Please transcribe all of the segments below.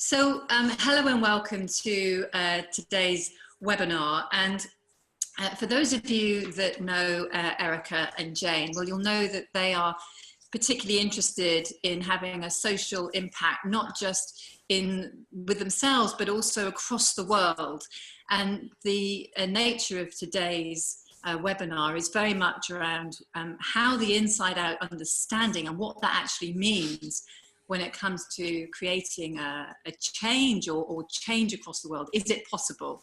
Hello and welcome to today's webinar. And for those of you that know Erica and Jane, well, you'll know that they are particularly interested in having a social impact, not just with themselves, but also across the world. And the nature of today's webinar is very much around how the inside out understanding and what that actually means when it comes to creating a change or change across the world. Is it possible?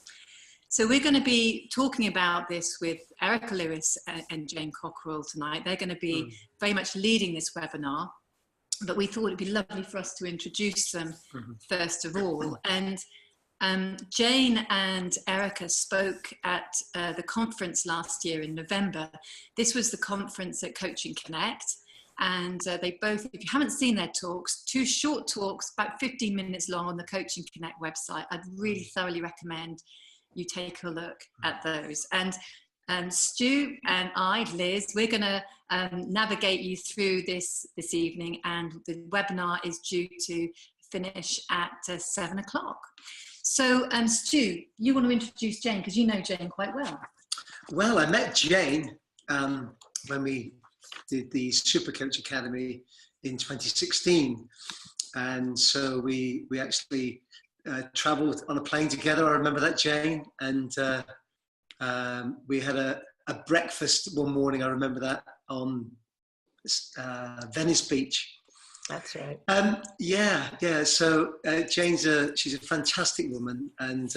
So we're going to be talking about this with Erica Lewis and Jane Cockerell tonight. They're going to be very much leading this webinar, but we thought it'd be lovely for us to introduce them first of all. And Jane and Erica spoke at the conference last year in November. This was the conference at Coaching Connect. And they both, if you haven't seen their talks, 2 short talks, about 15 minutes long on the Coaching Connect website. I'd really thoroughly recommend you take a look at those. And Stu and I, Liz, we're going to navigate you through this evening, and the webinar is due to finish at 7 o'clock. So Stu, you want to introduce Jane, because you know Jane quite well. Well, I met Jane when we did the Super Coach Academy in 2016, and so we actually traveled on a plane together. I remember that, Jane, and we had a breakfast one morning. I remember that on Venice Beach. That's right. Yeah. So she's a fantastic woman, and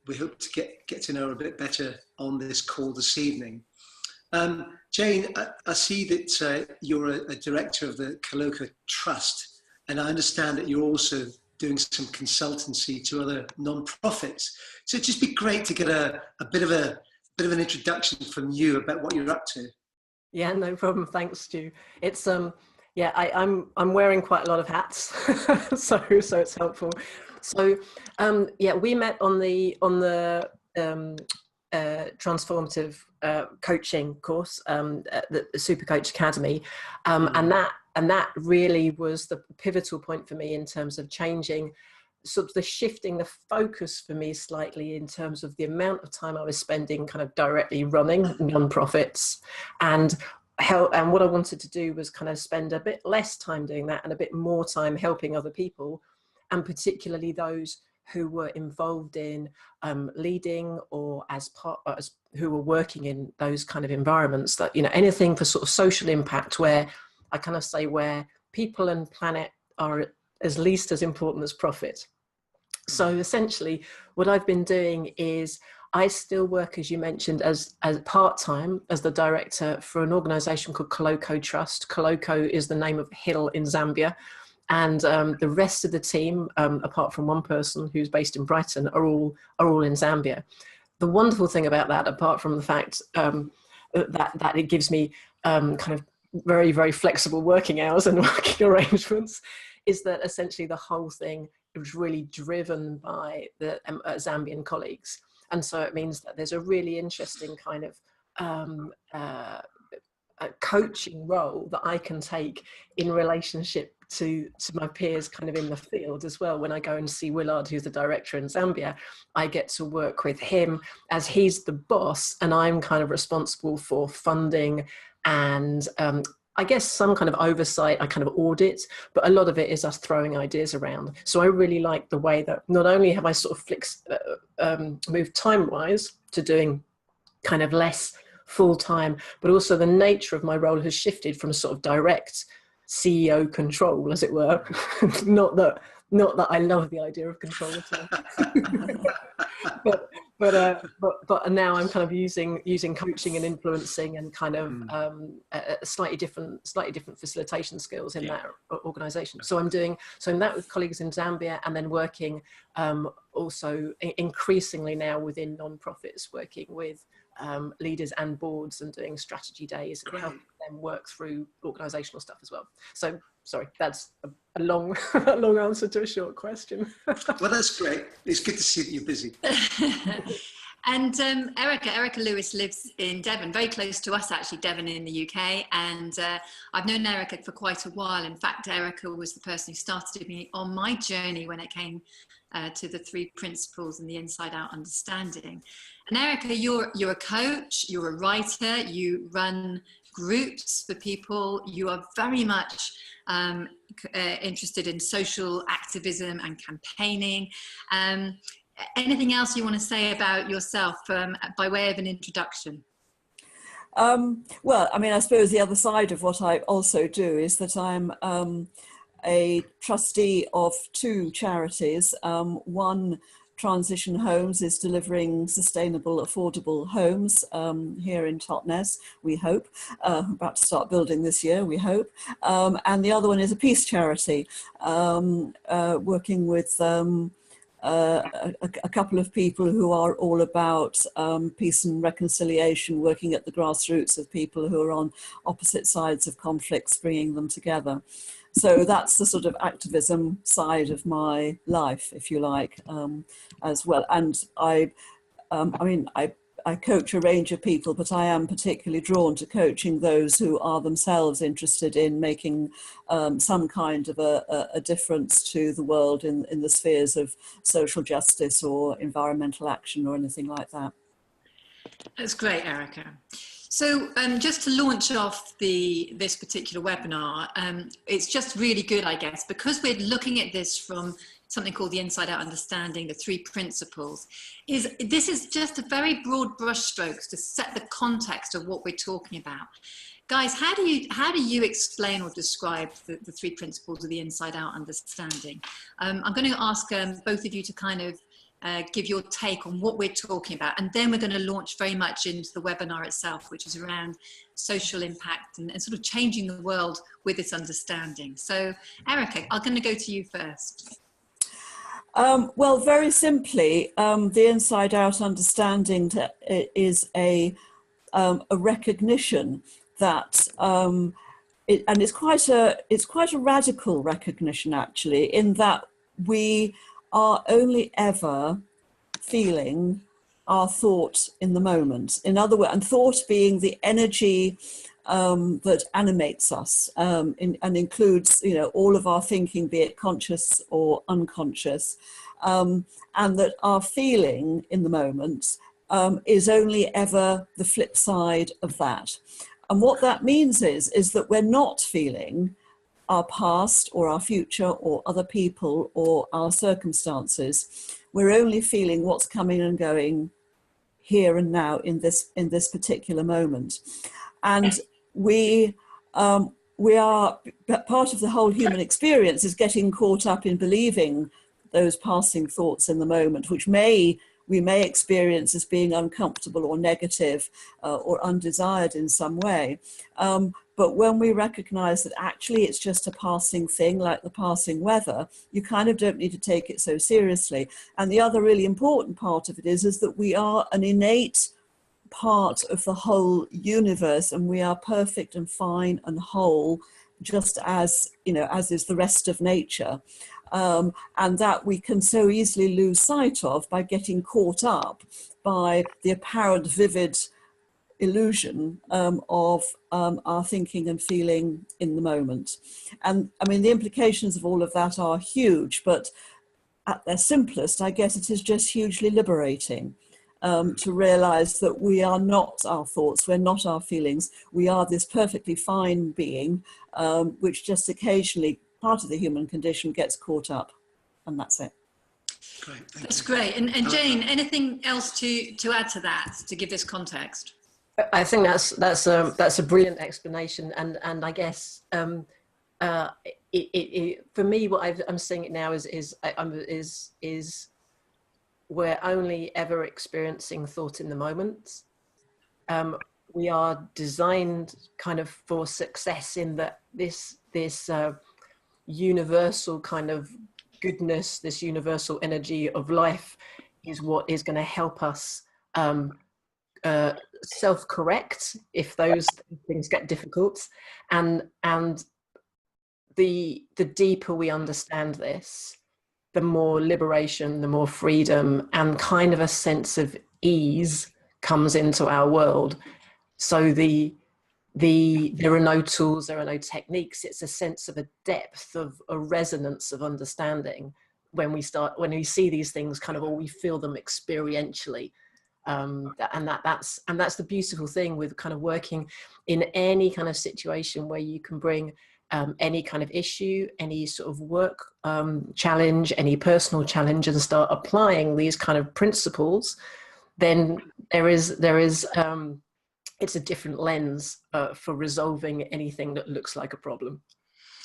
we hope to get to know her a bit better on this call this evening. Jane, I see that you're a director of the Coloco Trust, and I understand that you're also doing some consultancy to other non-profits. So it'd just be great to get a bit of an introduction from you about what you're up to. Yeah, no problem. Thanks, Stu. It's yeah, I'm wearing quite a lot of hats, so it's helpful. So yeah, we met on the transformative coaching course at the Super Coach Academy, and that really was the pivotal point for me in terms of changing, sort of shifting the focus for me slightly in terms of the amount of time I was spending kind of directly running non-profits, and what I wanted to do was kind of spend a bit less time doing that and a bit more time helping other people, and particularly those who were involved in leading or as who were working in those kind of environments, that, you know, anything for sort of social impact, where I kind of say where people and planet are as least as important as profit. So essentially what I've been doing is I still work, as you mentioned, as part-time as the director for an organization called Coloco Trust. Coloco is the name of a hill in Zambia. And the rest of the team, apart from one person who's based in Brighton, are all in Zambia. The wonderful thing about that, apart from the fact that it gives me kind of very, very flexible working hours and working arrangements, is that essentially the whole thing was really driven by the Zambian colleagues. And so it means that there's a really interesting kind of a coaching role that I can take in relationship to my peers kind of in the field as well. When I go and see Willard, who's the director in Zambia, I get to work with him as he's the boss, and I'm kind of responsible for funding and I guess some kind of oversight. I kind of audit, but a lot of it is us throwing ideas around. So I really like the way that not only have I sort of moved time-wise to doing kind of less full-time, but also the nature of my role has shifted from sort of direct CEO control, as it were. not that I love the idea of control at all. but now I'm kind of using coaching and influencing and kind of slightly different facilitation skills in that organization. So I'm that with colleagues in Zambia, and then working also increasingly now within non-profits, working with leaders and boards and doing strategy days and helping them work through organizational stuff as well. So sorry, that's a long answer to a short question. Well, that's great. It's good to see that you're busy. And Erica Lewis lives in Devon, very close to us actually, Devon in the UK. And I've known Erica for quite a while. In fact, Erica was the person who started me on my journey when it came to the 3 principles and the inside out understanding. And Erica, you're a coach, you're a writer, you run groups for people, you are very much interested in social activism and campaigning. Anything else you want to say about yourself by way of an introduction? Well, I mean, I suppose the other side of what I also do is that I'm a trustee of 2 charities. One, Transition Homes, is delivering sustainable, affordable homes here in Totnes, we hope. About to start building this year, we hope. And the other one is a peace charity, working with a couple of people who are all about peace and reconciliation, working at the grassroots of people who are on opposite sides of conflicts, bringing them together. So that's the sort of activism side of my life, if you like, as well. And I mean, I coach a range of people, but I am particularly drawn to coaching those who are themselves interested in making some kind of a difference to the world in the spheres of social justice or environmental action or anything like that. That's great, Erica. So just to launch off this particular webinar, it's just really good, I guess, because we're looking at this from something called the inside out understanding, the 3 principles. This is just a very broad brushstrokes to set the context of what we're talking about. Guys, how do you explain or describe the 3 principles of the inside out understanding? I'm going to ask both of you to kind of give your take on what we're talking about, and then we're going to launch very much into the webinar itself, which is around social impact and sort of changing the world with this understanding. So Erica, I'm going to go to you first. Well, very simply, the inside out understanding is a recognition that and it's quite a radical recognition, actually, in that we are only ever feeling our thought in the moment. In other words, and thought being the energy that animates us and includes, you know, all of our thinking, be it conscious or unconscious, and that our feeling in the moment is only ever the flip side of that. And what that means is that we're not feeling our past or our future or other people or our circumstances. We're only feeling what's coming and going here and now in this particular moment. And we are, part of the whole human experience is getting caught up in believing those passing thoughts in the moment, which we may experience as being uncomfortable or negative or undesired in some way. But when we recognize that actually it's just a passing thing, like the passing weather, you kind of don't need to take it so seriously. And the other really important part of it is that we are an innate part of the whole universe, and we are perfect and fine and whole, just as, you know, as is the rest of nature. And that we can so easily lose sight of by getting caught up by the apparent vivid illusion of our thinking and feeling in the moment. And I mean, the implications of all of that are huge, but at their simplest, I guess it is just hugely liberating to realize that we are not our thoughts, we're not our feelings, we are this perfectly fine being, which just occasionally, part of the human condition, gets caught up, and that's it. Great, that's great. And Jane, anything else to add to that, to give this context? I think that's a brilliant explanation, and I guess for me, what I'm seeing it now is we're only ever experiencing thought in the moment. We are designed kind of for success in that this universal kind of goodness, this universal energy of life is what is going to help us self-correct if those things get difficult, and the deeper we understand this, the more liberation, the more freedom, and kind of a sense of ease comes into our world. So there are no tools, there are no techniques. It's a sense of a depth of a resonance of understanding when we see these things kind of, or we feel them experientially. And that's the beautiful thing with kind of working in any kind of situation where you can bring any kind of issue, any sort of work challenge, any personal challenge, and start applying these kind of principles. Then there is it's a different lens for resolving anything that looks like a problem.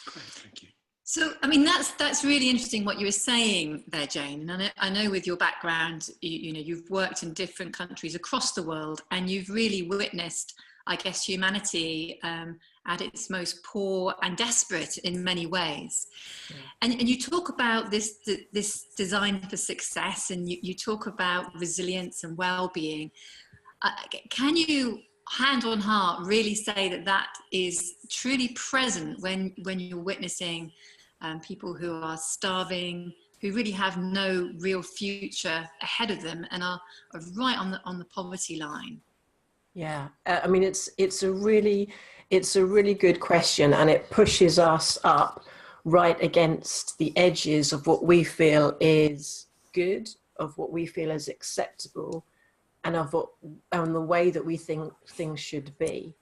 Great, thank you. So, I mean, that's really interesting what you were saying there, Jane. And I know with your background, you know, you've worked in different countries across the world, and you've really witnessed, I guess, humanity at its most poor and desperate in many ways. Yeah. And you talk about this design for success, and you talk about resilience and well-being. Can you, hand on heart, really say that is truly present when you're witnessing people who are starving, who really have no real future ahead of them and are right on the poverty line? Yeah, I mean, it's a really good question, and it pushes us up right against the edges of what we feel is good, of what we feel is acceptable, and the way that we think things should be.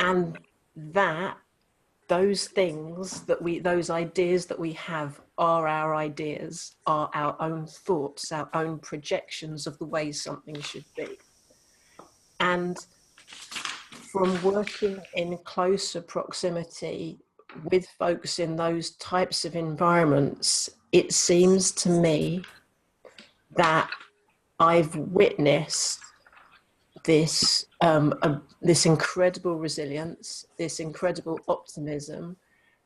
And those ideas that we have are our ideas, are our own thoughts, our own projections of the way something should be. And from working in closer proximity with folks in those types of environments, it seems to me that I've witnessed this incredible resilience, this incredible optimism,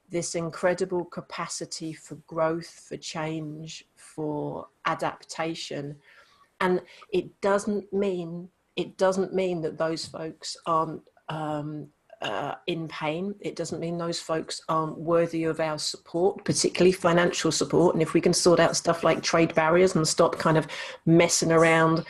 this incredible capacity for growth, for change, for adaptation. And it doesn't mean that those folks aren't in pain. It doesn't mean those folks aren't worthy of our support, particularly financial support. And if we can sort out stuff like trade barriers and stop kind of messing around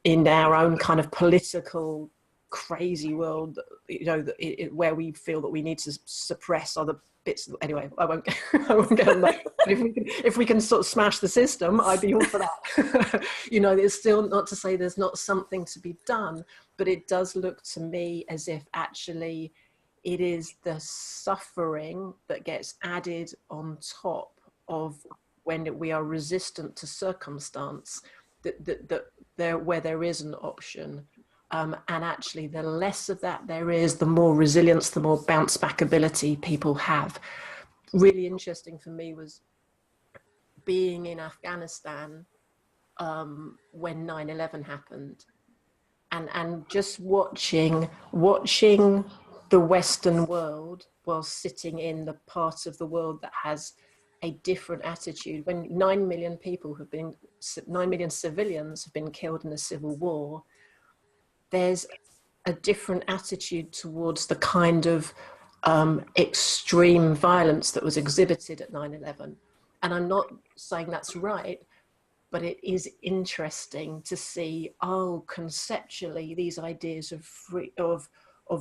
in our own kind of political crazy world, you know, where we feel that we need to suppress other bits. Anyway, I won't go on that. But if we can sort of smash the system, I'd be all for that. You know, it's still not to say there's not something to be done, but it does look to me as if actually it is the suffering that gets added on top of when we are resistant to circumstance, where there is an option. And actually, the less of that there is, the more resilience, the more bounce back ability people have. Really interesting for me was being in Afghanistan when 9/11 happened, and just watching the Western world while sitting in the part of the world that has a different attitude. When 9 million civilians have been killed in a civil war, there's a different attitude towards the kind of extreme violence that was exhibited at 9/11. And I'm not saying that's right, but it is interesting to see, conceptually, these ideas of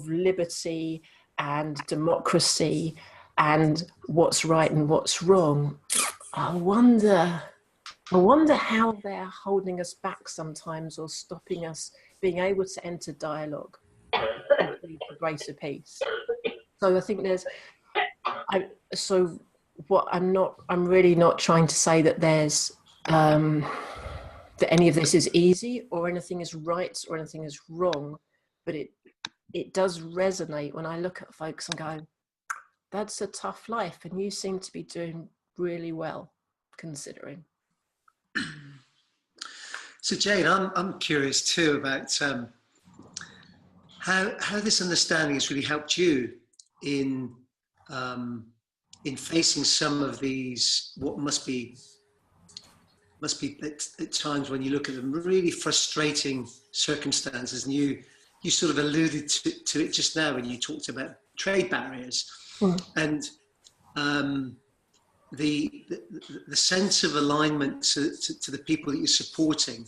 liberty and democracy and what's right and what's wrong. I wonder how they're holding us back sometimes, or stopping us being able to enter dialogue for greater peace. So I think I'm really not trying to say that there's that any of this is easy or anything is right or anything is wrong, but it does resonate when I look at folks and go, that's a tough life, and you seem to be doing really well considering. So Jane, I'm curious too about how this understanding has really helped you in facing some of these, what must be at times, when you look at them, really frustrating circumstances. And you sort of alluded to it just now when you talked about trade barriers. And the sense of alignment to the people that you're supporting,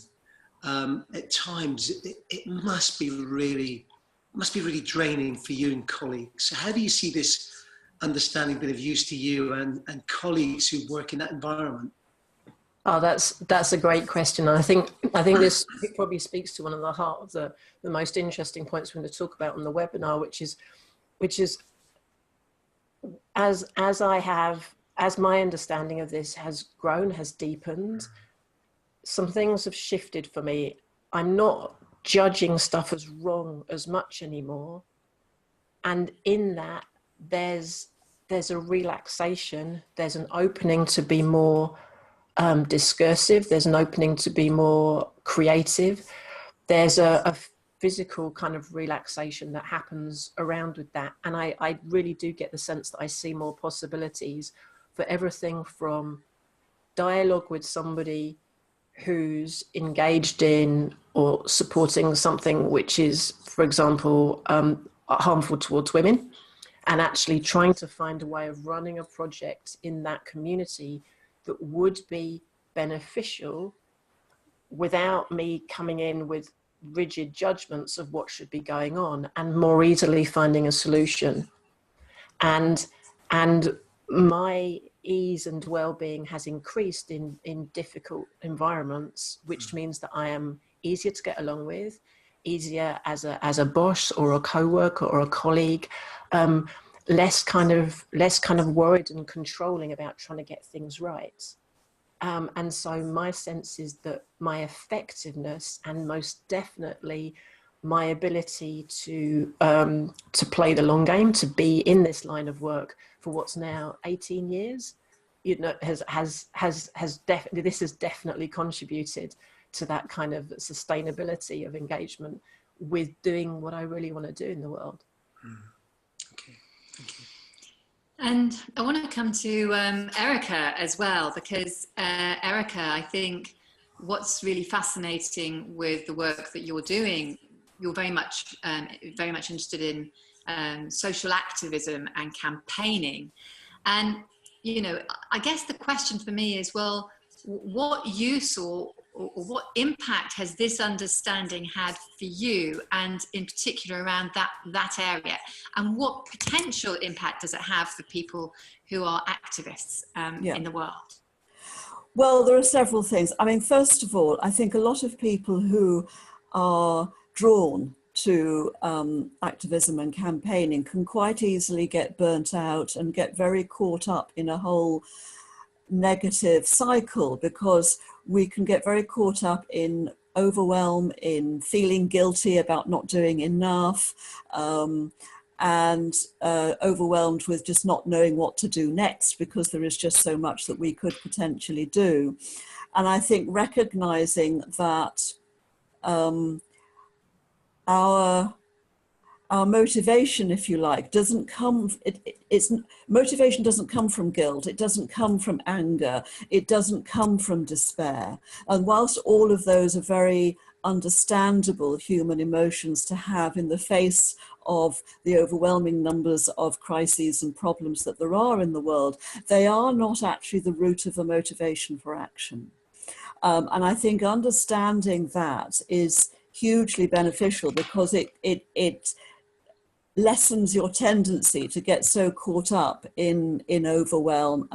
at times it must be really draining for you and colleagues. So how do you see this understanding been of use to you and colleagues who work in that environment? Oh, that's a great question. And I think this probably speaks to one of the heart of the most interesting points we're going to talk about on the webinar, which is as my understanding of this has grown, has deepened, some things have shifted for me. I'm not judging stuff as wrong as much anymore. And in that, there's a relaxation, there's an opening to be more discursive, there's an opening to be more creative, there's a physical kind of relaxation that happens around with that. And I really do get the sense that I see more possibilities for everything from dialogue with somebody who's engaged in or supporting something which is, for example, harmful towards women, and actually trying to find a way of running a project in that community that would be beneficial without me coming in with rigid judgments of what should be going on, and more easily finding a solution. And my ease and well-being has increased in difficult environments, which means that I am easier to get along with, easier as a boss or a co-worker or a colleague, less kind of worried and controlling about trying to get things right. And so my sense is that my effectiveness, and most definitely my ability to play the long game, to be in this line of work for what's now 18 years, this has definitely contributed to that kind of sustainability of engagement with doing what I really want to do in the world. Okay, thank you. And I want to come to Erica as well, because Erica, I think what's really fascinating with the work that you're doing, you're very much interested in social activism and campaigning. And, I guess the question for me is, well, what use or what impact has this understanding had for you, and in particular around that area? And what potential impact does it have for people who are activists in the world? Well, there are several things. I mean, first of all, I think a lot of people who are drawn to activism and campaigning can quite easily get burnt out and get very caught up in a whole negative cycle, because we can get very caught up in overwhelm, in feeling guilty about not doing enough, and overwhelmed with just not knowing what to do next, because there is just so much that we could potentially do. And I think recognizing that our motivation, if you like, doesn't come, motivation doesn't come from guilt, it doesn't come from anger, it doesn't come from despair. And whilst all of those are very understandable human emotions to have in the face of the overwhelming numbers of crises and problems that there are in the world, they are not actually the root of the motivation for action. And I think understanding that is hugely beneficial, because it lessens your tendency to get so caught up in overwhelm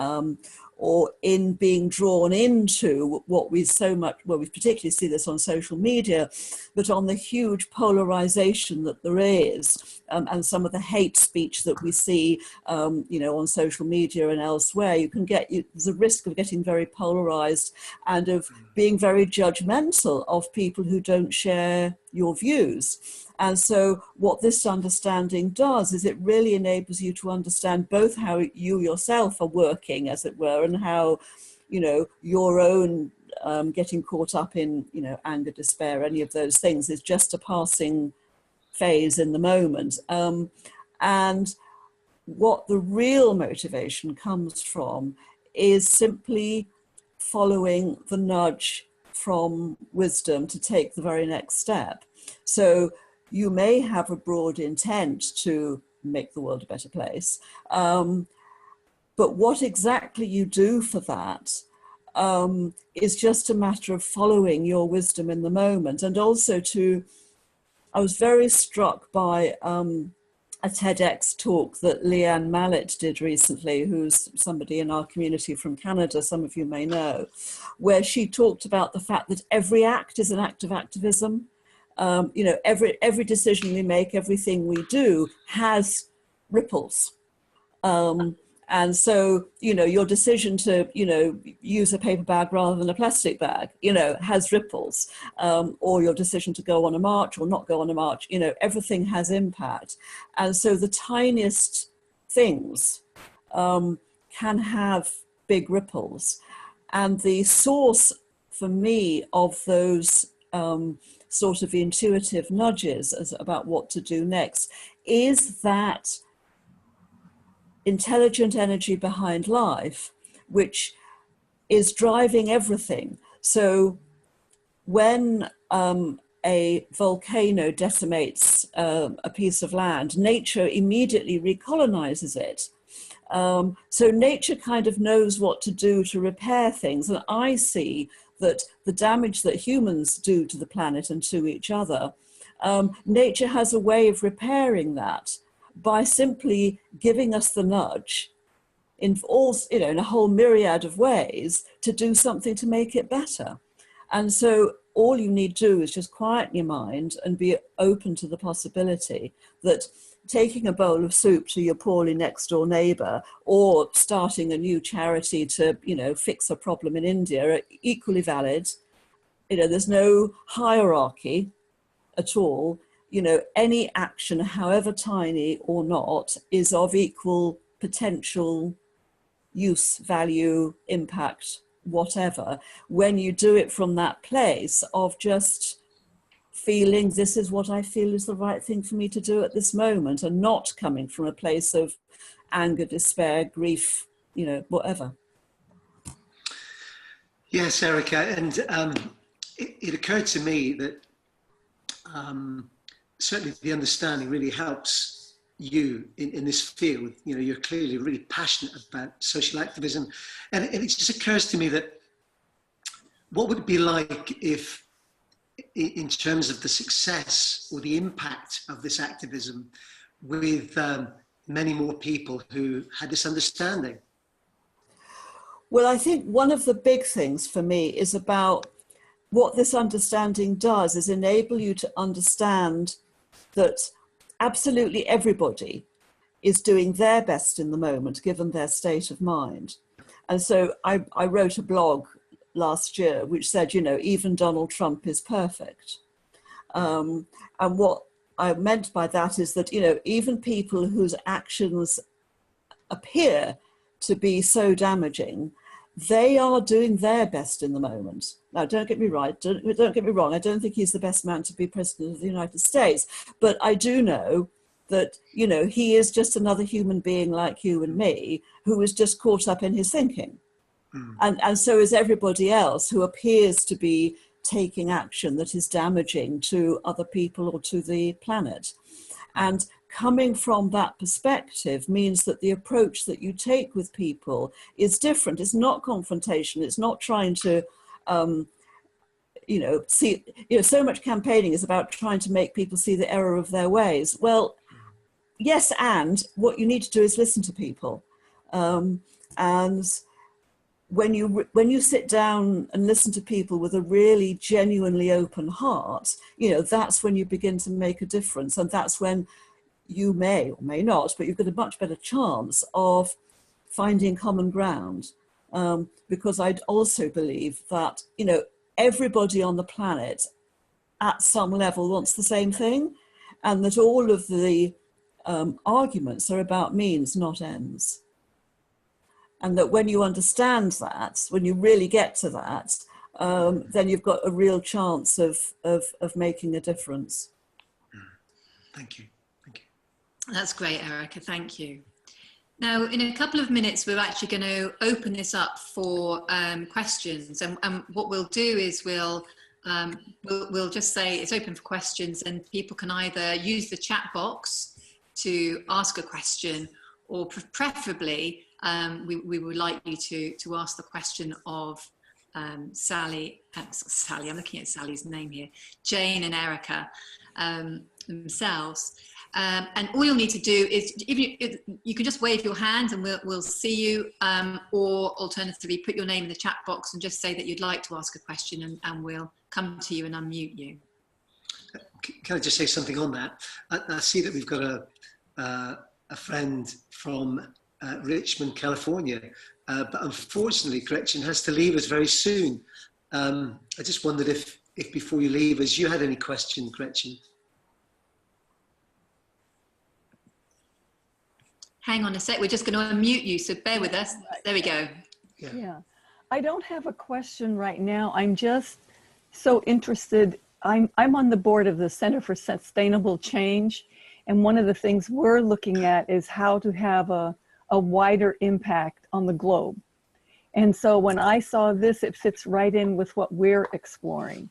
or in being drawn into what we particularly see this on social media, but on the huge polarization that there is, and some of the hate speech that we see, on social media and elsewhere. There's a risk of getting very polarized and of being very judgmental of people who don't share your views. And so what this understanding does is it really enables you to understand both how you yourself are working, as it were, and how, your own getting caught up in, anger, despair, any of those things is just a passing phase in the moment. And what the real motivation comes from is simply following the nudge from wisdom to take the very next step. So you may have a broad intent to make the world a better place, but what exactly you do for that is just a matter of following your wisdom in the moment. And also I was very struck by a TEDx talk that Leanne Mallet did recently, who's somebody in our community from Canada, some of you may know, where she talked about the fact that every act is an act of activism. You know, every decision we make, everything we do has ripples. And so, you know, your decision to, you know, use a paper bag rather than a plastic bag, you know, has ripples, or your decision to go on a march or not go on a march, you know, everything has impact. And so the tiniest things can have big ripples. And the source for me of those sort of intuitive nudges about what to do next is that intelligent energy behind life, which is driving everything. So when a volcano decimates a piece of land, nature immediately recolonizes it. So nature kind of knows what to do to repair things. And I see that the damage that humans do to the planet and to each other, nature has a way of repairing that by simply giving us the nudge in all, you know, in a whole myriad of ways to do something to make it better. And so all you need to do is just quieten your mind and be open to the possibility that taking a bowl of soup to your poorly next door neighbor or starting a new charity to, you know, fix a problem in India are equally valid. You know, there's no hierarchy at all. You know, any action, however tiny or not, is of equal potential, use, value, impact, whatever, when you do it from that place of just feeling this is what I feel is the right thing for me to do at this moment, and not coming from a place of anger, despair, grief, you know, whatever. Yes, Erica, and it occurred to me that certainly the understanding really helps you in this field. You know, you're clearly really passionate about social activism. And it just occurs to me that what would it be like if, in terms of the success or the impact of this activism with many more people who had this understanding? Well, I think one of the big things for me is about what this understanding does is enable you to understand that absolutely everybody is doing their best in the moment, given their state of mind. And so I wrote a blog last year which said, you know, even Donald Trump is perfect. And what I meant by that is that, you know, even people whose actions appear to be so damaging, they are doing their best in the moment. Now, don't get me right, don't get me wrong, I don't think he's the best man to be president of the United States, but I do know that, you know, he is just another human being like you and me who is just caught up in his thinking. And so is everybody else who appears to be taking action that is damaging to other people or to the planet. And coming from that perspective means that the approach that you take with people is different. It's not confrontation. It's not trying to, you know, see, you know, so much campaigning is about trying to make people see the error of their ways. Well, yes, and what you need to do is listen to people. And when you sit down and listen to people with a really genuinely open heart, you know, that's when you begin to make a difference. And that's when you may or may not, but you've got a much better chance of finding common ground. Because I'd also believe that, you know, everybody on the planet at some level wants the same thing, and that all of the arguments are about means, not ends. And that when you understand that, when you really get to that, then you've got a real chance of making a difference. Thank you. Thank you. That's great, Erica. Thank you. Now, in a couple of minutes, we're actually going to open this up for questions. And what we'll do is we'll just say it's open for questions, and people can either use the chat box to ask a question, or preferably we would like you to ask the question of Sally, I'm looking at Sally's name here, Jane and Erica themselves. And all you'll need to do is, if you can just wave your hand and we'll see you, or alternatively put your name in the chat box and just say that you'd like to ask a question, and we'll come to you and unmute you. Can I just say something on that? I see that we've got a friend from Richmond, California, but unfortunately, Gretchen has to leave us very soon. I just wondered if before you leave us, you had any questions, Gretchen? Hang on a sec, we're just going to unmute you, so bear with us. There we go. Yeah. I don't have a question right now. I'm just so interested. I'm on the board of the Center for Sustainable Change, and one of the things we're looking at is how to have a wider impact on the globe. And so when I saw this, it fits right in with what we're exploring.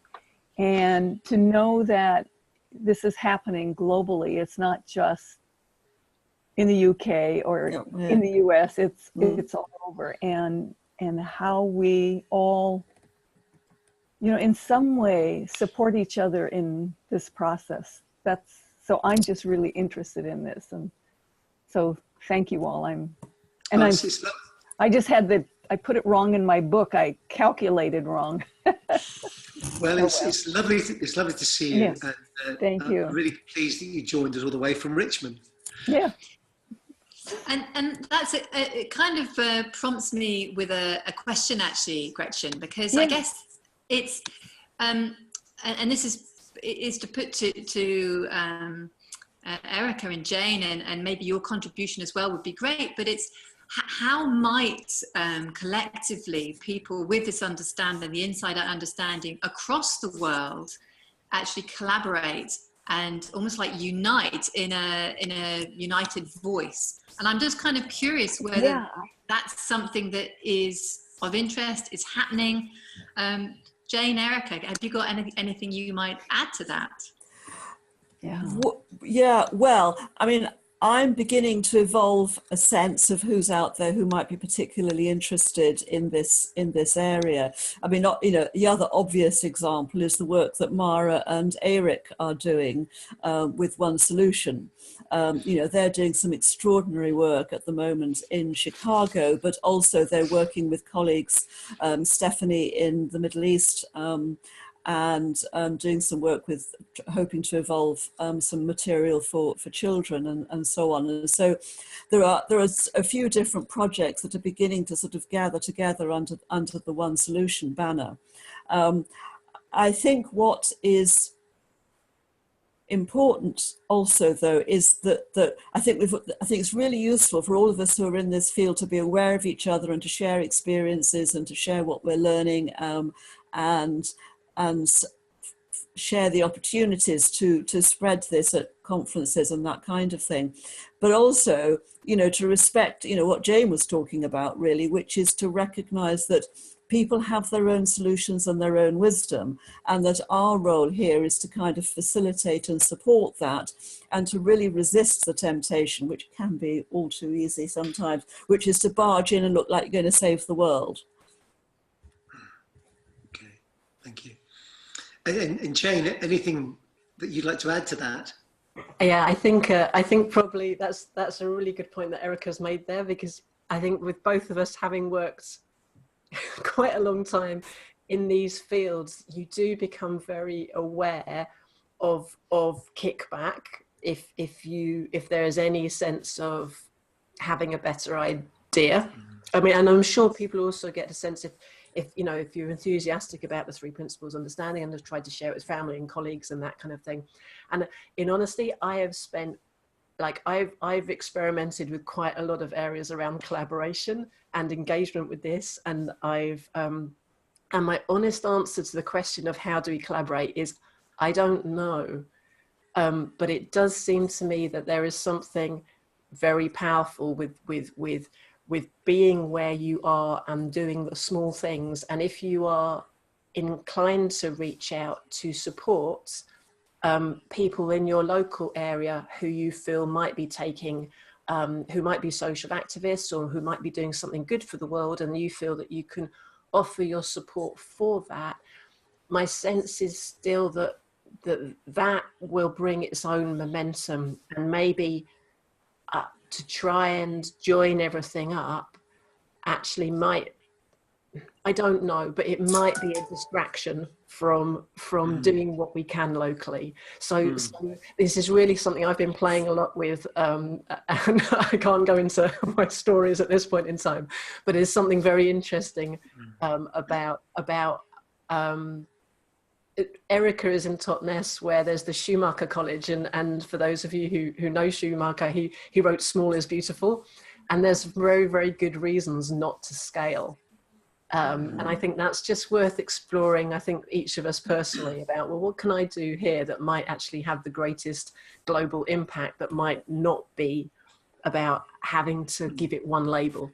And to know that this is happening globally, it's not just in the UK or in the US, it's all over. And how we all, in some way support each other in this process. So I'm just really interested in this. And so thank you all. I just had I put it wrong in my book. I calculated wrong. Well, it's lovely. It's lovely to see you. Yes. And, thank you. I'm really pleased that you joined us all the way from Richmond. Yeah. And that's it kind of prompts me with a question, actually, Gretchen, because I guess it's and this is to put to Erica and Jane, and maybe your contribution as well would be great, but it's how might collectively people with this understanding, the inside out understanding across the world, actually collaborate and almost like unite in a united voice. And I'm just kind of curious whether that's something that is of interest, is happening. Jane, Erica, have you got anything you might add to that? Yeah, well, I mean, I'm beginning to evolve a sense of who's out there who might be particularly interested in this area. I mean, the other obvious example is the work that Mara and Eric are doing with One Solution. They're doing some extraordinary work at the moment in Chicago, but also they're working with colleagues, Stephanie in the Middle East, and doing some work with hoping to evolve some material for children and so on. And so there are a few different projects that are beginning to sort of gather together under the One Solution banner. I think what is important also, though, is that I think it's really useful for all of us who are in this field to be aware of each other and to share experiences and to share what we're learning, and share the opportunities to spread this at conferences and that kind of thing. But also, to respect, what Jane was talking about really, which is to recognize that people have their own solutions and their own wisdom, and that our role here is to kind of facilitate and support that, and to really resist the temptation, which can be all too easy sometimes, which is to barge in and look like you're going to save the world. Okay, thank you. And Jane, anything that you'd like to add to that? Yeah, I think probably that's a really good point that Erica's made there, because I think with both of us having worked quite a long time in these fields, you do become very aware of kickback if there is any sense of having a better idea. I mean, and I'm sure people also get a sense if you're enthusiastic about the three principles understanding and have tried to share it with family and colleagues and that kind of thing. And in honesty, I have spent, I've experimented with quite a lot of areas around collaboration and engagement with this. And and my honest answer to the question of how do we collaborate is, I don't know. But it does seem to me that there is something very powerful with being where you are and doing the small things. And if you are inclined to reach out to support people in your local area who you feel might be taking, who might be social activists or who might be doing something good for the world, and you feel that you can offer your support for that, my sense is still that that will bring its own momentum, and maybe to try and join everything up actually might, I don't know, but it might be a distraction from doing what we can locally. So this is really something I've been playing a lot with, and I can't go into my stories at this point in time, but it's something very interesting about Erica is in Totnes, where there's the Schumacher College, and for those of you who know Schumacher, he wrote Small is Beautiful, and there's very, very good reasons not to scale. And I think that's just worth exploring, I think, each of us personally, about, well, what can I do here that might actually have the greatest global impact, that might not be about having to give it one label.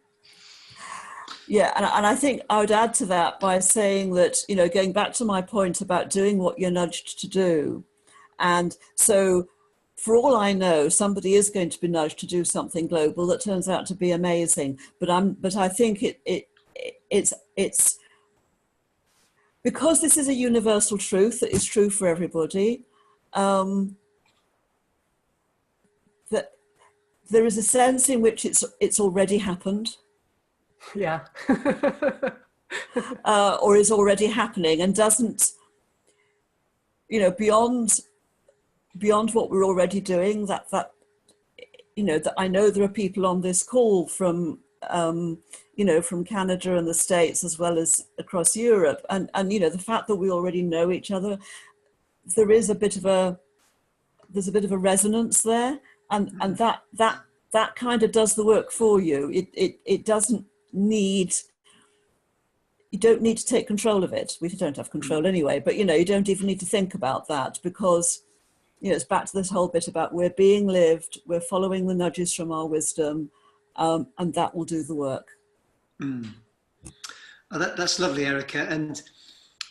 Yeah, and I think I would add to that by saying that, you know, going back to my point about doing what you're nudged to do. And so for all I know, somebody is going to be nudged to do something global that turns out to be amazing. But I think it's because this is a universal truth that is true for everybody, that there is a sense in which it's already happened. Yeah. Or is already happening, and doesn't, you know, beyond what we're already doing, that you know, that I know there are people on this call from you know, from Canada and the States, as well as across Europe, and you know, the fact that we already know each other, there's a bit of a resonance there, and that kind of does the work for you. It doesn't need, you don't need to take control of it. We don't have control anyway, but you know, you don't even need to think about that, because you know, it's back to this whole bit about we're being lived, we're following the nudges from our wisdom, and that will do the work. Oh, that's lovely, Erica. And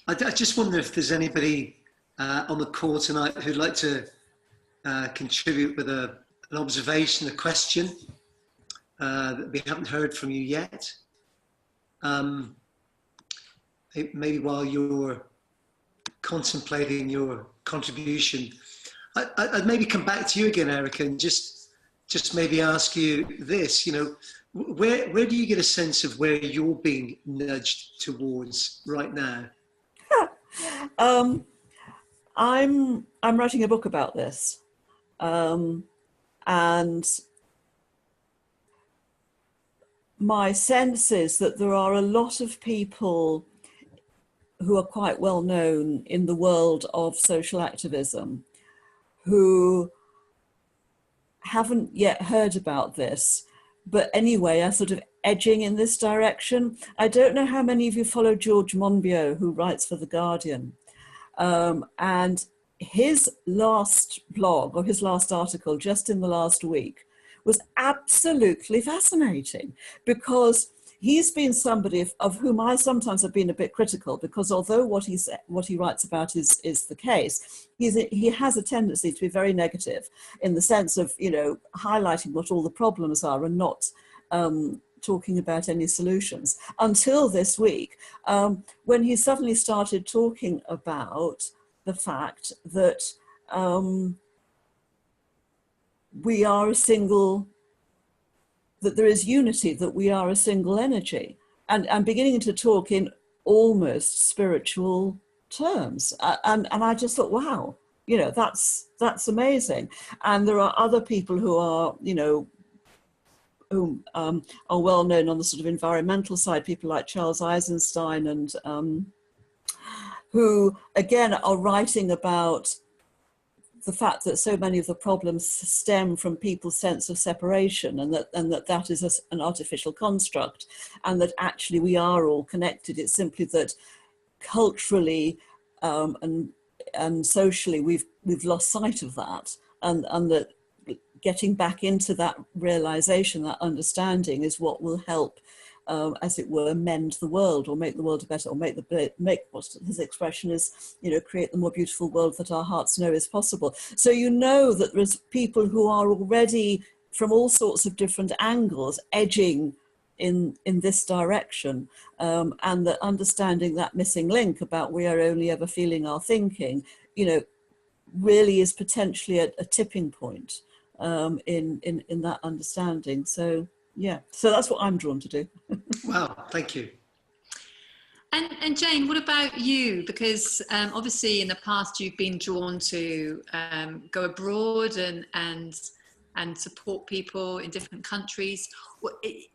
I just wonder if there's anybody on the call tonight who'd like to contribute with an observation, a question that we haven't heard from you yet. Maybe while you're contemplating your contribution, I'd maybe come back to you again, Erica, and just maybe ask you this, you know, where do you get a sense of where you're being nudged towards right now? I'm writing a book about this, and my sense is that there are a lot of people who are quite well known in the world of social activism who haven't yet heard about this, but anyway are sort of edging in this direction. I don't know how many of you follow George Monbiot, who writes for The Guardian, and his last blog, or his last article just in the last week, was absolutely fascinating, because he's been somebody of whom I sometimes have been a bit critical, because although what he writes about is the case, he has a tendency to be very negative, in the sense of, you know, highlighting what all the problems are and not talking about any solutions, until this week, when he suddenly started talking about the fact that we are a single, that there is unity, that we are a single energy, and beginning to talk in almost spiritual terms. And I just thought, wow, you know, that's amazing. And there are other people who are, you know, who are well known on the sort of environmental side, people like Charles Eisenstein, and who again are writing about the fact that so many of the problems stem from people's sense of separation, and that is an artificial construct, and that actually we are all connected. It's simply that culturally and socially we've lost sight of that, and that getting back into that realization, that understanding, is what will help, as it were, mend the world, or make the world better, or make what his expression is, you know, create the more beautiful world that our hearts know is possible. So you know that there's people who are already, from all sorts of different angles, edging in this direction, and that understanding that missing link about we are only ever feeling our thinking, really is potentially a tipping point in that understanding. So yeah, so that's what I'm drawn to do. Wow, thank you. And Jane, what about you? Because obviously in the past you've been drawn to go abroad and support people in different countries.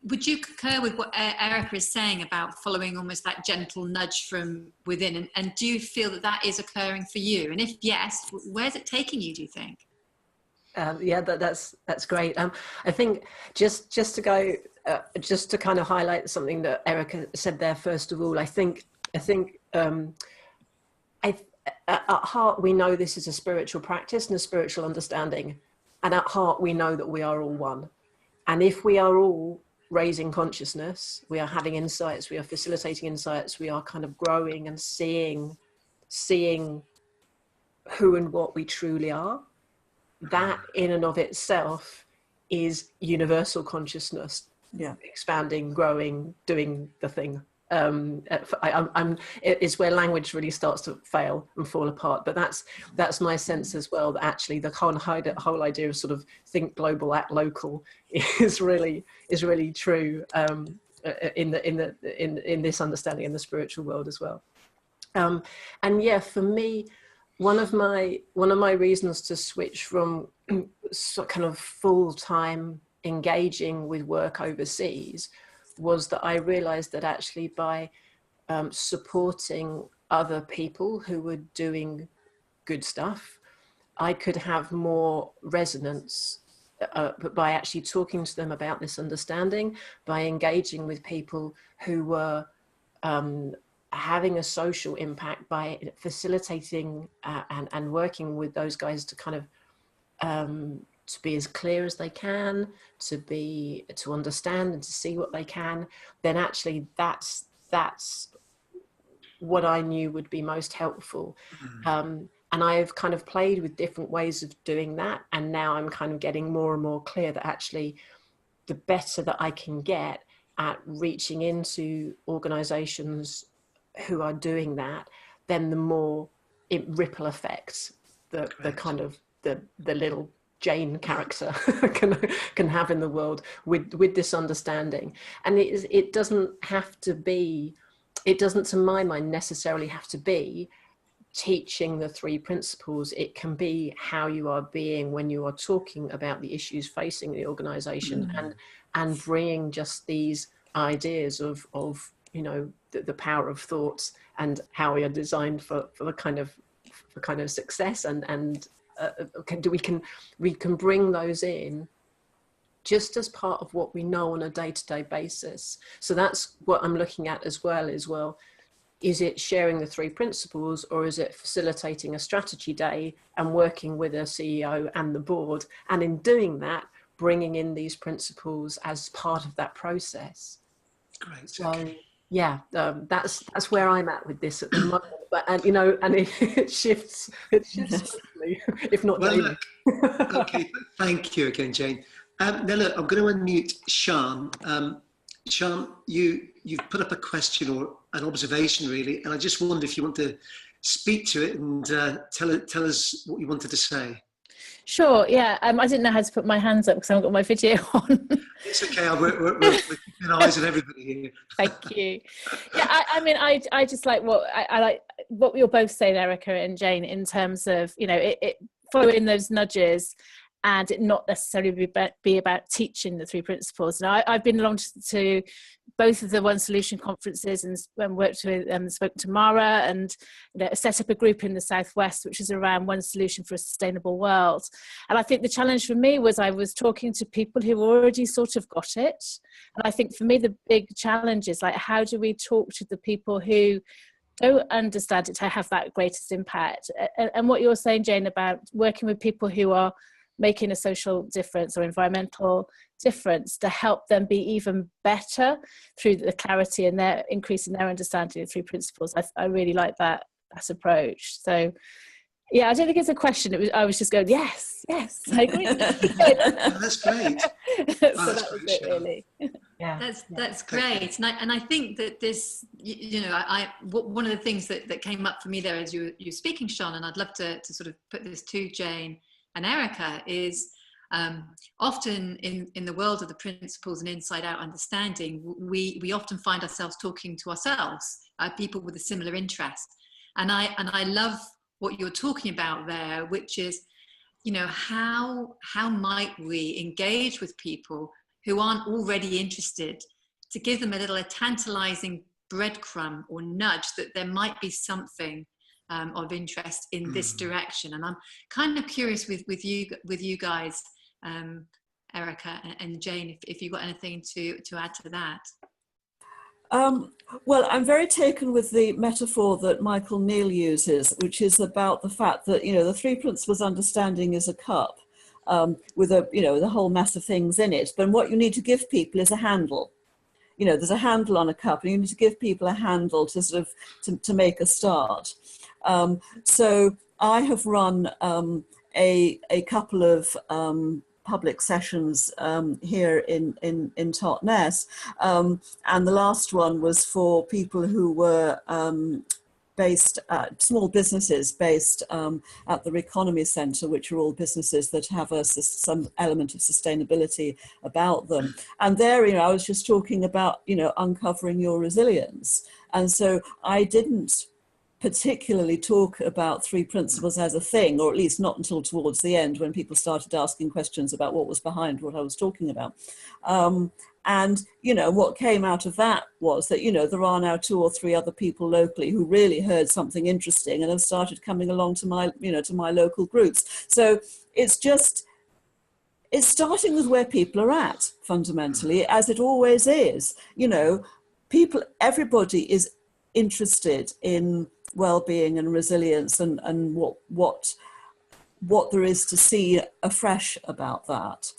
Would you concur with what Erica is saying about following almost that gentle nudge from within? And do you feel that that is occurring for you? And if yes, where's it taking you, do you think? Yeah, that's great. I think just to go, just to kind of highlight something that Erica said there. First of all, I think at heart we know this is a spiritual practice and a spiritual understanding, and at heart we know that we are all one. And if we are all raising consciousness, we are having insights, we are facilitating insights, we are kind of growing and seeing who and what we truly are. That in and of itself is universal consciousness. Yeah, expanding, growing, doing the thing. It's where language really starts to fail and fall apart. But that's my sense as well. That actually the whole idea of sort of think global, act local is really true in this understanding in the spiritual world as well. And yeah, for me, one of my reasons to switch from kind of full-time engaging with work overseas was that I realized that actually by supporting other people who were doing good stuff, I could have more resonance by actually talking to them about this understanding, by engaging with people who were having a social impact, by facilitating and working with those guys to kind of to be as clear as they can, to understand and to see what they can, then actually that's what I knew would be most helpful. And I've kind of played with different ways of doing that, and now I'm kind of getting more and more clear that actually the better that I can get at reaching into organizations who are doing that, then the more it ripple effects the kind of the little Jane character can have in the world with this understanding. And it doesn't to my mind necessarily have to be teaching the three principles. It can be how you are being when you are talking about the issues facing the organization, and bringing just these ideas of the power of thoughts and how we are designed for the kind of success, and we can bring those in just as part of what we know on a day-to-day basis. So that's what I'm looking at as well. Is it sharing the three principles, or is it facilitating a strategy day and working with a CEO and the board, and in doing that bringing in these principles as part of that process? Great. So okay. Yeah, that's where I'm at with this at the moment. But and it shifts quickly, if not daily. Okay, thank you again, Jane. Now look, I'm going to unmute Sean. Sean, you've put up a question or an observation really, and I just wonder if you want to speak to it and tell us what you wanted to say. Sure, yeah. I didn't know how to put my hands up because I haven't got my video on. It's okay, we're keeping eyes on everybody here. Thank you. Yeah, I mean, I just like I like what you're both saying, Erica and Jane, in terms of, it following those nudges, and it not necessarily be about teaching the three principles. Now, I've been along to both of the One Solution conferences and worked with spoke to Mara, and set up a group in the Southwest which is around One Solution for a Sustainable World. And I think the challenge for me was I was talking to people who already sort of got it, and I think for me the big challenge is like, how do we talk to the people who don't understand it to have that greatest impact? And what you're saying, Jane, about working with people who are making a social difference or environmental difference to help them be even better through the clarity and their increasing their understanding of three principles. I really like that approach. So yeah, I don't think it's a question. I was just going, yes, I agree. That's great. So that was it, really. Yeah, That's great. And I think that this, you know, one of the things that came up for me there as you were speaking, Sean, and I'd love to sort of put this to Jane and Erica, is often in the world of the principles and inside out understanding, we often find ourselves talking to ourselves, people with a similar interest. And I love what you're talking about there, which is, you know, how might we engage with people who aren't already interested, to give them a tantalizing breadcrumb or nudge that there might be something of interest in this direction. And I'm kind of curious with you guys, Erica and Jane, if you've got anything to add to that. Well, I'm very taken with the metaphor that Michael Neal uses, which is about the fact that, you know, the three principles understanding is a cup with the whole mass of things in it. But what you need to give people is a handle. You know, there's a handle on a cup, and you need to give people a handle to sort of to make a start. So I have run a couple of public sessions here in Totnes, and the last one was for people who were based at small businesses based at the Reconomy Centre, which are all businesses that have some element of sustainability about them. And there, you know, I was just talking about, you know, uncovering your resilience. And so I didn't particularly talk about three principles as a thing, or at least not until towards the end, when people started asking questions about what was behind what I was talking about. And, you know, what came out of that was that, you know, there are now 2 or 3 other people locally who really heard something interesting and have started coming along to my, you know, to my local groups. So it's starting with where people are at, fundamentally, as it always is. You know, everybody is interested in well-being and resilience and what there is to see afresh about that.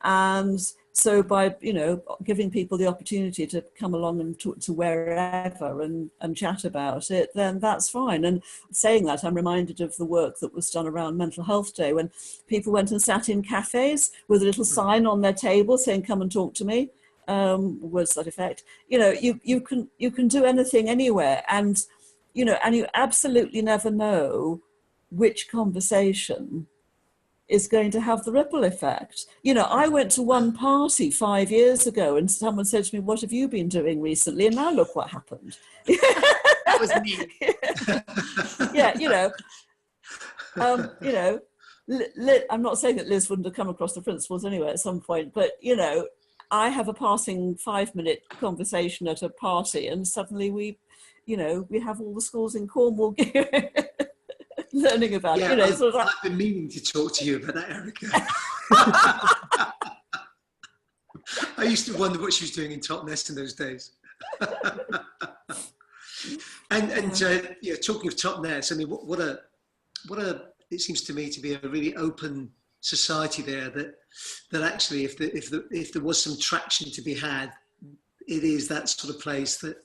And so by, you know, giving people the opportunity to come along and talk to wherever and chat about it, then that's fine. And saying that, I'm reminded of the work that was done around Mental Health Day, when people went and sat in cafes with a little sign on their table saying, "Come and talk to me," words to that effect. You know, you can do anything anywhere, and, you know, and you absolutely never know which conversation is going to have the ripple effect. You know, I went to one party 5 years ago and someone said to me, "What have you been doing recently?" And now look what happened. That was me. Yeah, you know, I'm not saying that Liz wouldn't have come across the principles anyway at some point, but, you know, I have a passing 5-minute conversation at a party, and suddenly we have all the schools in Cornwall learning about it. Yeah, you know, I've been meaning to talk to you about that, Erica. I used to wonder what she was doing in Totnes in those days. and yeah, talking of Totnes, I mean, what a it seems to me to be a really open society there, that actually if there was some traction to be had, it is that sort of place that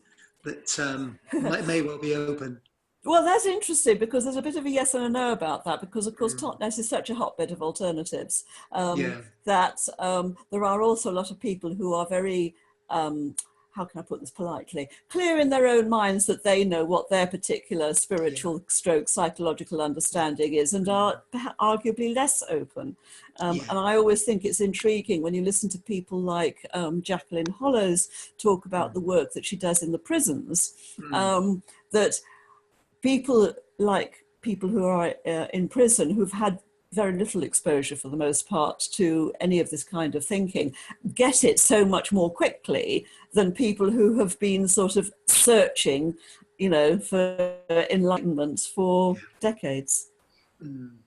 may well be open. Well, that's interesting, because there's a bit of a yes and a no about that, because of course Totnes is such a hotbed of alternatives that there are also a lot of people who are very, how can I put this politely, clear in their own minds that they know what their particular spiritual stroke psychological understanding is, and are arguably less open. And I always think it's intriguing when you listen to people like Jacqueline Hollows talk about the work that she does in the prisons, that people who are in prison, who've had very little exposure for the most part to any of this kind of thinking, get it so much more quickly than people who have been sort of searching, you know, for enlightenment for decades. And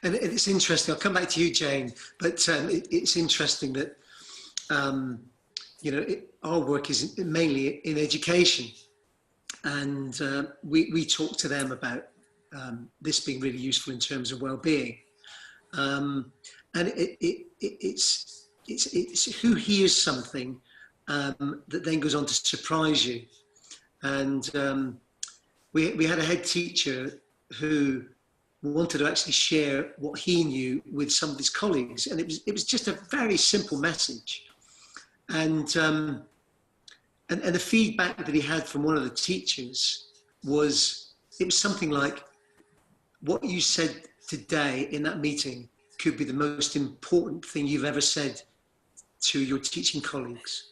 it's interesting, I'll come back to you, Jane, but it's interesting that, you know, our work is mainly in education. And we talk to them about this being really useful in terms of well-being, and it's who hears something that then goes on to surprise you. And we had a head teacher who wanted to actually share what he knew with some of his colleagues, and it was just a very simple message. And the feedback that he had from one of the teachers was, it was something like, what you said today in that meeting could be the most important thing you've ever said to your teaching colleagues.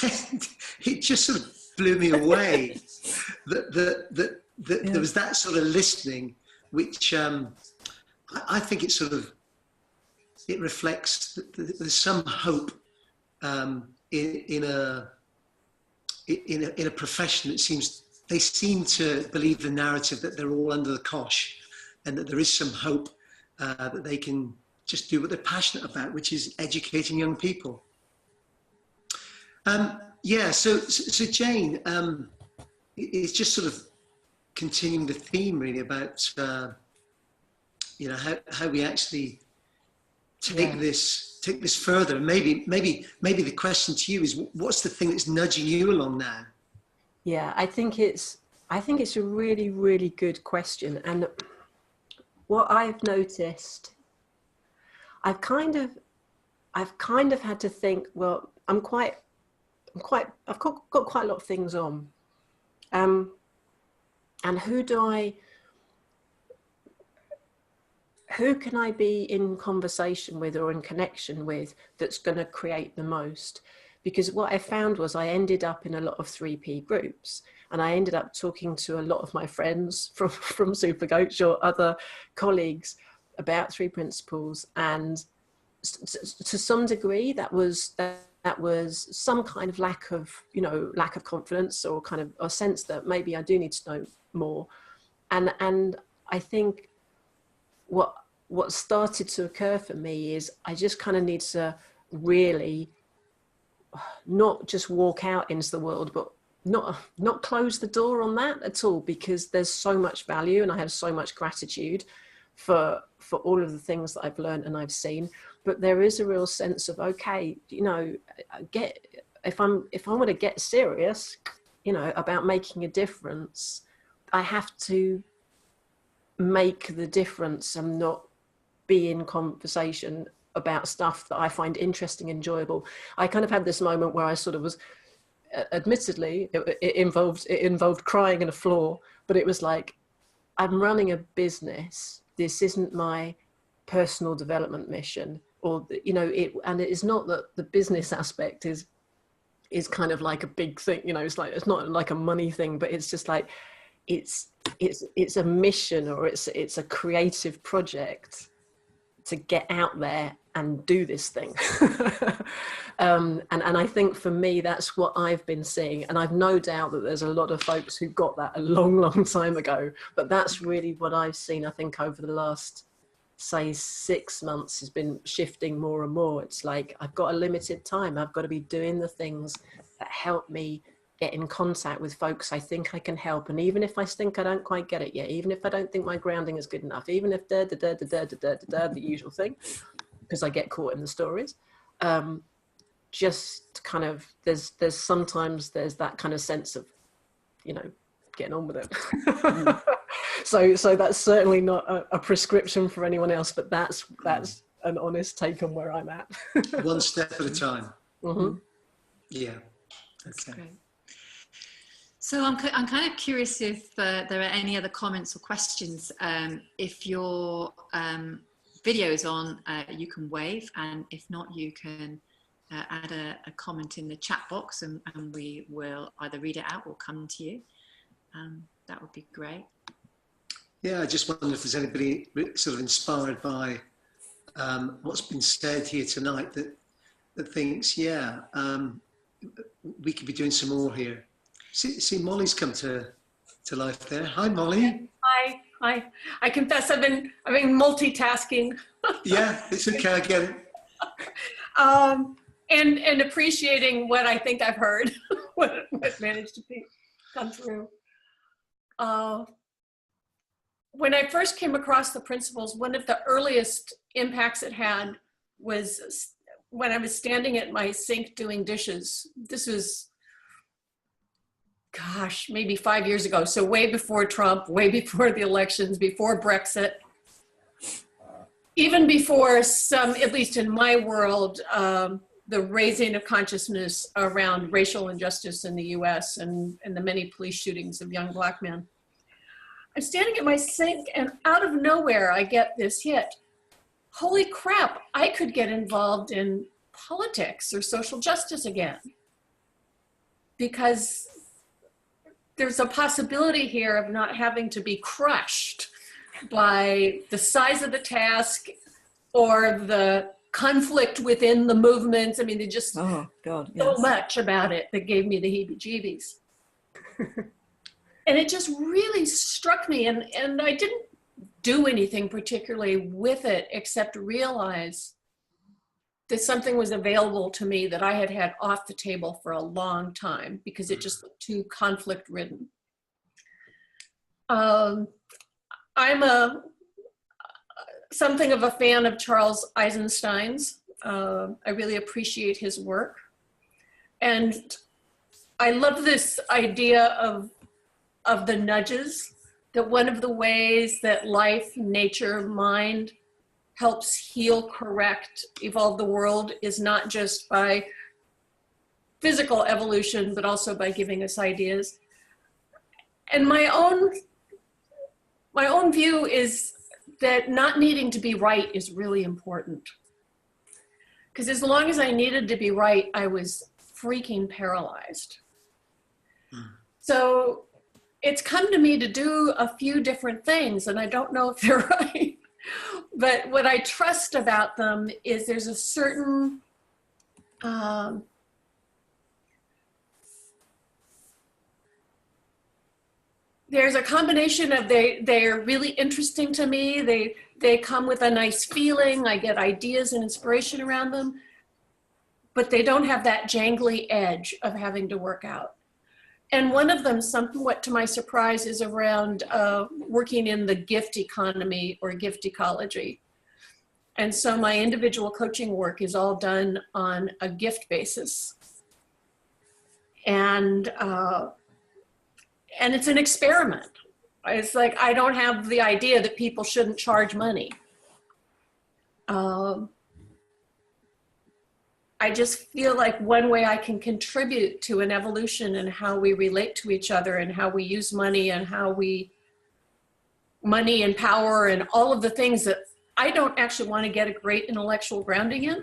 And it just sort of blew me away that there was that sort of listening, which I think it sort of, it reflects that there's some hope in a profession that they seem to believe the narrative that they're all under the cosh, and that there is some hope that they can just do what they're passionate about, which is educating young people. So Jane, it's just sort of continuing the theme really about how we actually take this further. Maybe the question to you is, what's the thing that's nudging you along now? Yeah, I think it's a really, really good question. And what I've noticed, I've kind of had to think, well, I've got quite a lot of things on. And who can I be in conversation with or in connection with that's going to create the most? Because what I found was I ended up in a lot of 3P groups, and I ended up talking to a lot of my friends from Supercoach or other colleagues about 3 principles. And to some degree, that was some kind of lack of confidence, or kind of a sense that maybe I do need to know more. And I think what started to occur for me is I just kind of need to really not just walk out into the world, but not close the door on that at all, because there's so much value and I have so much gratitude for all of the things that I've learned and I've seen. But there is a real sense of, okay, if I want to get serious, about making a difference, I have to make the difference and not be in conversation about stuff that I find interesting, enjoyable. I kind of had this moment where I sort of was, admittedly, it involved crying on the floor, but it was like, I'm running a business. This isn't my personal development mission, and it is not that the business aspect is kind of like a big thing, it's not like a money thing, but it's just like, it's a mission, or it's a creative project to get out there and do this thing. And I think for me, that's what I've been seeing. And I've no doubt that there's a lot of folks who got that a long, long time ago, but that's really what I've seen, I think, over the last, say, 6 months, has been shifting more and more. It's like, I've got a limited time. I've got to be doing the things that help me get in contact with folks I think I can help. And even if I think I don't quite get it yet, even if I don't think my grounding is good enough, even if the usual thing, because I get caught in the stories, just kind of, there's sometimes there's that kind of sense of, getting on with it. So that's certainly not a prescription for anyone else, but that's an honest take on where I'm at. One step at a time. Mm-hmm. Yeah. That's Okay. great. So I'm kind of curious if there are any other comments or questions. If your video is on, you can wave, and if not, you can add a comment in the chat box, and we will either read it out or come to you. That would be great. Yeah, I just wonder if there's anybody sort of inspired by what's been said here tonight that thinks, we could be doing some more here. See, Molly's come to life there. Hi, Molly. Hi. I confess I've been multitasking. Yeah, it's okay. I get it. And appreciating what I think I've heard, what managed to come through. When I first came across the principles, one of the earliest impacts it had was when I was standing at my sink doing dishes. This was, gosh, maybe 5 years ago. So way before Trump, way before the elections, before Brexit, even before some, at least in my world, the raising of consciousness around racial injustice in the US and the many police shootings of young Black men. I'm standing at my sink and out of nowhere, I get this hit. Holy crap, I could get involved in politics or social justice again. Because there's a possibility here of not having to be crushed by the size of the task or the conflict within the movements. I mean, there's just Oh, God, so yes. much about it that gave me the heebie-jeebies. And it just really struck me, and I didn't do anything particularly with it except realize that something was available to me that I had had off the table for a long time because it just looked too conflict-ridden. I'm something of a fan of Charles Eisenstein's. I really appreciate his work. And I love this idea of the nudges, that one of the ways that life, nature, mind helps heal, correct, evolve the world is not just by physical evolution, but also by giving us ideas. And my own view is that not needing to be right is really important. Because as long as I needed to be right, I was freaking paralyzed. So it's come to me to do a few different things, and I don't know if they're right. But what I trust about them is there's a certain there's a combination of they're really interesting to me. They come with a nice feeling. I get ideas and inspiration around them, but they don't have that jangly edge of having to work out. And one of them, somewhat to my surprise, is around working in the gift economy or gift ecology. And so my individual coaching work is all done on a gift basis. And it's an experiment. It's like, I don't have the idea that people shouldn't charge money. I just feel like one way I can contribute to an evolution in how we relate to each other and how we use money and money and power and all of the things that I don't actually want to get a great intellectual grounding in.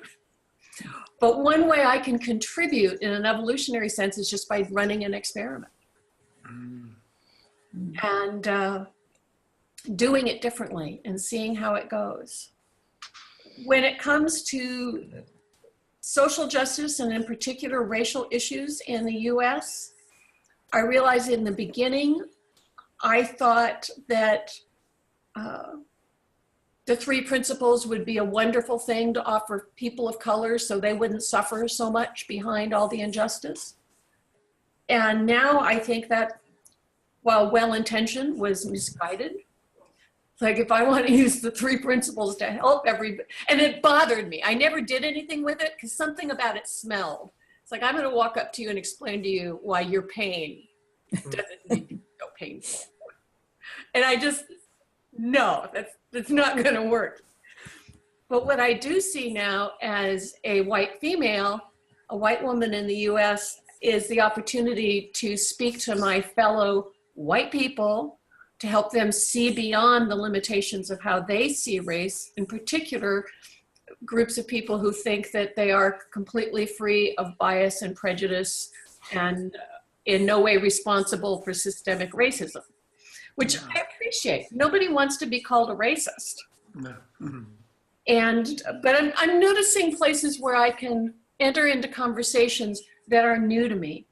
But one way I can contribute in an evolutionary sense is just by running an experiment. And doing it differently and seeing how it goes. When it comes to social justice and in particular racial issues in the US, I realized in the beginning, I thought that the 3 principles would be a wonderful thing to offer people of color so they wouldn't suffer so much behind all the injustice. And now I think that, while well-intentioned, was misguided. Like, if I want to use the 3 principles to help everybody, and it bothered me. I never did anything with it because something about it smelled. It's like, I'm going to walk up to you and explain to you why your pain doesn't need to be so painful. And I just, no, that's not going to work. But what I do see now as a white female, a white woman in the US, is the opportunity to speak to my fellow white people, to help them see beyond the limitations of how they see race, in particular, groups of people who think that they are completely free of bias and prejudice and in no way responsible for systemic racism, which I appreciate. Nobody wants to be called a racist. No. Mm-hmm. But I'm noticing places where I can enter into conversations that are new to me.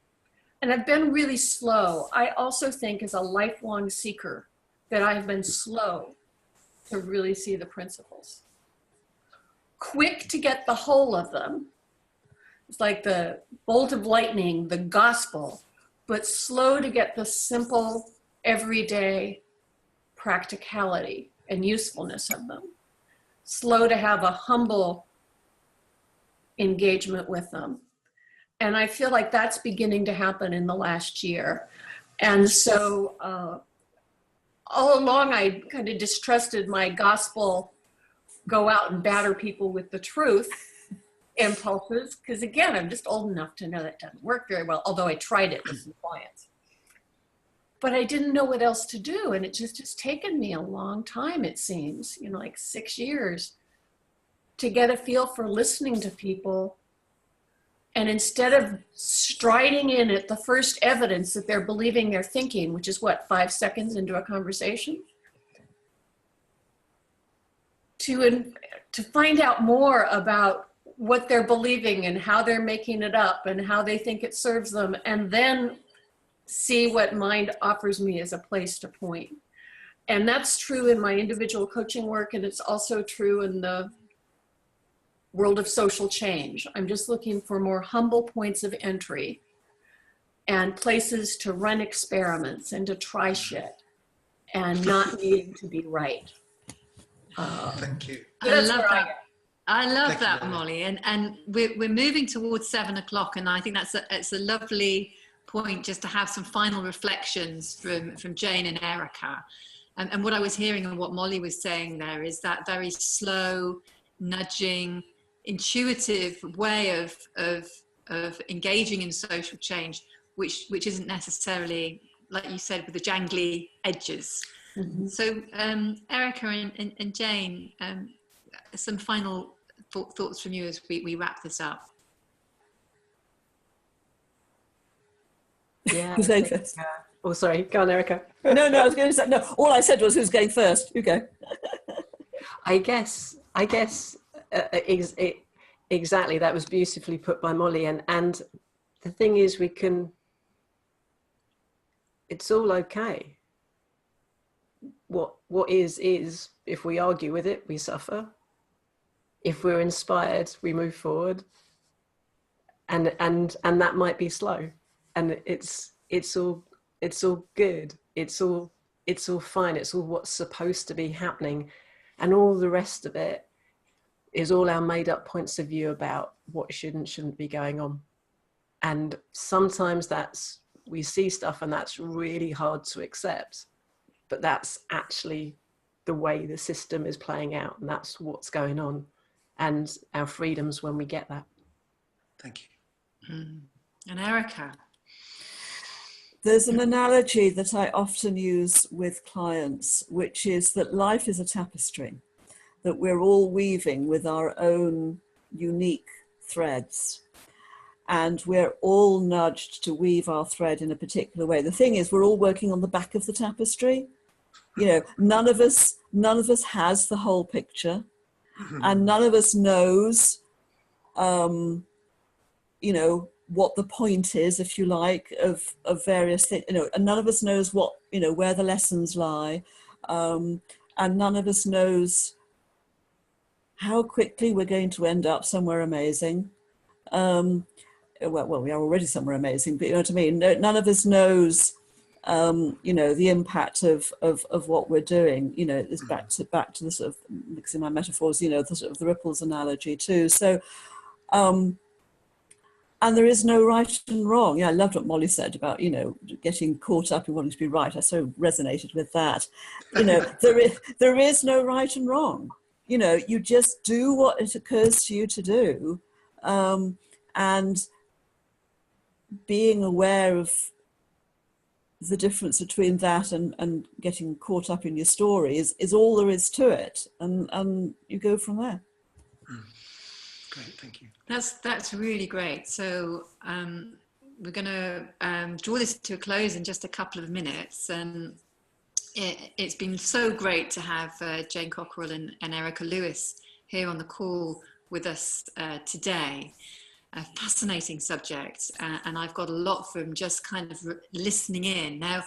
And I've been really slow. I also think as a lifelong seeker that I've been slow to really see the principles. Quick to get the whole of them. It's like the bolt of lightning, the gospel, but slow to get the simple, everyday practicality and usefulness of them. Slow to have a humble engagement with them. And I feel like that's beginning to happen in the last year. And so all along, I kind of distrusted my gospel, go out and batter people with the truth. impulses, because again, I'm just old enough to know that doesn't work very well, although I tried it with some clients. But I didn't know what else to do. And it just has taken me a long time, it seems, you know, like 6 years to get a feel for listening to people. And instead of striding in at the first evidence that they're believing they're thinking, which is what, 5 seconds into a conversation, to find out more about what they're believing and how they're making it up and how they think it serves them, and then see what mind offers me as a place to point. And that's true in my individual coaching work, and it's also true in the world of social change. I'm just looking for more humble points of entry and places to run experiments and to try shit and not needing to be right. Thank you. I love that. I love Thank that, you. Molly. And we're moving towards 7 o'clock, and I think it's a lovely point just to have some final reflections from Jane and Erica. And what I was hearing and what Molly was saying there is that very slow, nudging, intuitive way of engaging in social change, which isn't necessarily, like you said, with the jangly edges. Mm-hmm. So Erica and Jane, some final thoughts from you as we wrap this up. Yeah. Who's going first? Oh, sorry. Go on, Erica. No, I was going to say, no, all I said was who's going first. You go. I guess exactly, that was beautifully put by Molly. And the thing is, it's all okay. What is, if we argue with it, we suffer. If we're inspired, we move forward. And that might be slow. And it's all good. It's all fine. It's all what's supposed to be happening. And all the rest of it is all our made up points of view about what shouldn't be going on. And sometimes we see stuff and that's really hard to accept, but that's actually the way the system is playing out, and that's what's going on, and our freedoms when we get that. Thank you. And Erica? There's an analogy that I often use with clients, which is that life is a tapestry, that we're all weaving with our own unique threads. And we're all nudged to weave our thread in a particular way. The thing is, we're all working on the back of the tapestry. You know, none of us has the whole picture, and none of us knows, you know, what the point is, if you like, of various things. You know, and none of us knows what, you know, where the lessons lie, and none of us knows how quickly we're going to end up somewhere amazing. Well, we are already somewhere amazing, but you know what I mean? None of us knows, you know, the impact of what we're doing. You know, it's back to the sort of, mixing my metaphors, you know, the sort of the ripples analogy too. So, and there is no right and wrong. Yeah, I loved what Molly said about, you know, getting caught up in wanting to be right. I so resonated with that. You know, there is no right and wrong. You know, you just do what it occurs to you to do, and being aware of the difference between that and getting caught up in your story is all there is to it, and you go from there. Great, thank you. That's really great. So we're going to draw this to a close in just a couple of minutes, and it's been so great to have Jane Cockerell and Erica Lewis here on the call with us today. A fascinating subject, and I've got a lot from just kind of listening in. Now,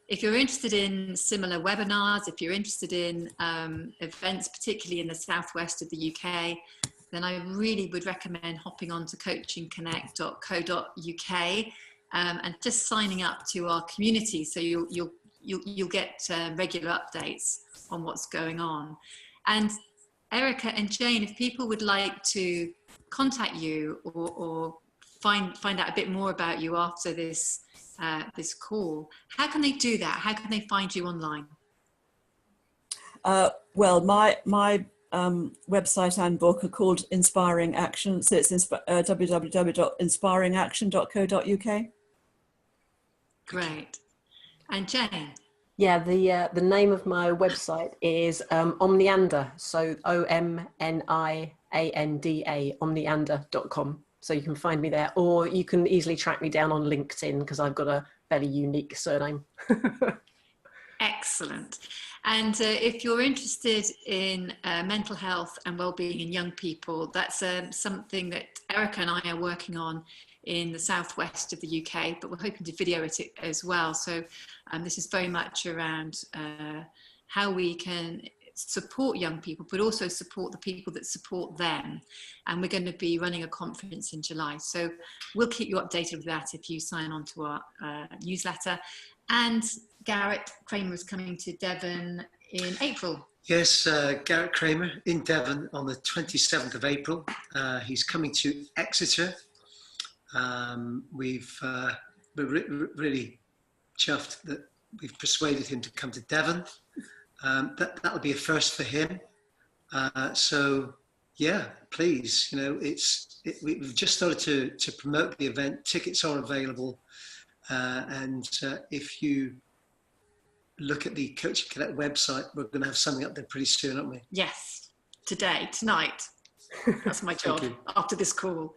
if you're interested in similar webinars, if you're interested in events, particularly in the southwest of the UK, then I really would recommend hopping on to coachingconnect.co.uk and just signing up to our community, so you'll get regular updates on what's going on. And Erica and Jane, if people would like to contact you or find out a bit more about you after this this call, how can they do that? How can they find you online? Well, my website and book are called Inspiring Action. So it's www.inspiringaction.co.uk. Great. And Jane? Yeah, the name of my website is Omnianda, so OMNIANDA, omnianda.com. So you can find me there, or you can easily track me down on LinkedIn because I've got a fairly unique surname. Excellent. And if you're interested in mental health and well-being in young people, that's something that Erica and I are working on in the southwest of the UK, but we're hoping to video it as well. So this is very much around how we can support young people, but also support the people that support them. And we're going to be running a conference in July. So we'll keep you updated with that if you sign on to our newsletter. And Garrett Kramer is coming to Devon in April. Yes, Garrett Kramer in Devon on the 27th of April. He's coming to Exeter. We're really chuffed that we've persuaded him to come to Devon. That'll be a first for him. So yeah, please, we've just started to promote the event. Tickets are available. And if you look at the Coaching Cadet website, we're going to have something up there pretty soon, aren't we? Yes, tonight. That's my job after this call.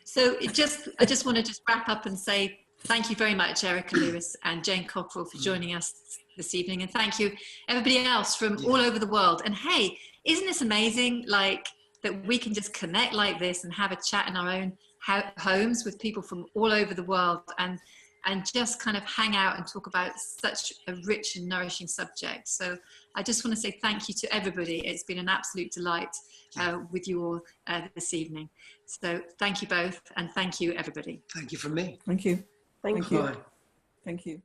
So I just want to wrap up and say thank you very much, Erica Lewis and Jane Cockerell, for joining us this evening. And thank you, everybody else from all over the world. And hey, isn't this amazing, like, that we can just connect like this and have a chat in our own homes with people from all over the world and just kind of hang out and talk about such a rich and nourishing subject. So I just want to say thank you to everybody. It's been an absolute delight with you all this evening. So thank you both, and thank you, everybody. Thank you from me. Thank you. Thank you. Bye. Thank you.